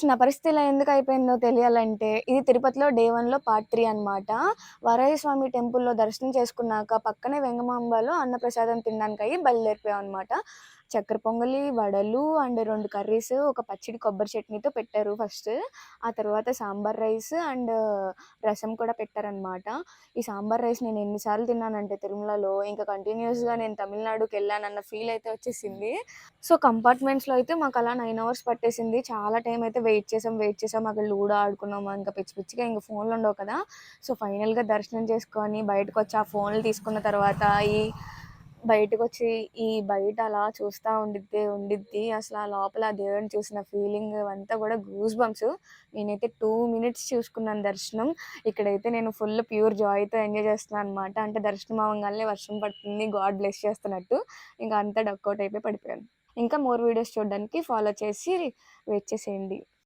నా పరిస్థితి ఇలా ఎందుకు అయిపోయిందో తెలియాలంటే, ఇది తిరుపతిలో డే 1లో పార్ట్ 3 అనమాట. వరాహ స్వామి టెంపుల్‌లో దర్శనం చేసుకున్నాక పక్కనే వెంగమాంబలో అన్నప్రసాదం తినడానికయ్యి బయలుదేరిపోయామనమాట. చక్కెర పొంగలి, వడలు అండ్ 2 కర్రీస్, ఒక పచ్చడి కొబ్బరి చట్నీతో పెట్టారు ఫస్ట్. ఆ తర్వాత సాంబార్ రైస్ అండ్ రసం కూడా పెట్టారనమాట. ఈ సాంబార్ రైస్ నేను ఎన్ని సార్లు తిన్నానంటే తిరుమలలో, ఇంకా కంటిన్యూయస్‌గా నేను తమిళనాడుకెళ్ళానన్న ఫీల్ అయితే వచ్చేసింది. సో, కంపార్ట్మెంట్స్‌లో అయితే మాకలా 9 అవర్స్ పట్టేసింది. చాలా టైం అయితే వెయిట్ చేసాం. అక్కడ లూడో ఆడుకున్నాము. ఇంకా పిచ్చి పిచ్చిగా ఇంక ఫోన్లుండవు కదా! సో, ఫైనల్‌గా దర్శనం చేసుకొని బయటకొచ్చి ఆ ఫోన్లు తీసుకున్న తర్వాత బయటకొచ్చి బయట అలా చూస్తా ఉండిద్ది. అసల ఆ లోపల ఆ దేవుడిని చూసిన ఫీలింగ్ అవంతా కూడా గూస్ బంప్స్. నేనైతే 2 మినిట్స్ చూసుకున్నాను దర్శనం. ఇక్కడైతే నేను ఫుల్ ప్యూర్ జాయ్‌తో ఎంజాయ్ చేస్తున్నాను అనమాట. అంటే దర్శనం అవ్వంగాల్నే వర్షం పడుతుంది. గాడ్ బ్లెస్ చేస్తున్నట్టు. ఇంక అంతా డకౌట్ అయిపోయి పడిపోయాను. ఇంకా మోర్ వీడియోస్ చూడడానికి ఫాలో చేసి వెయిట్ చేసేయండి.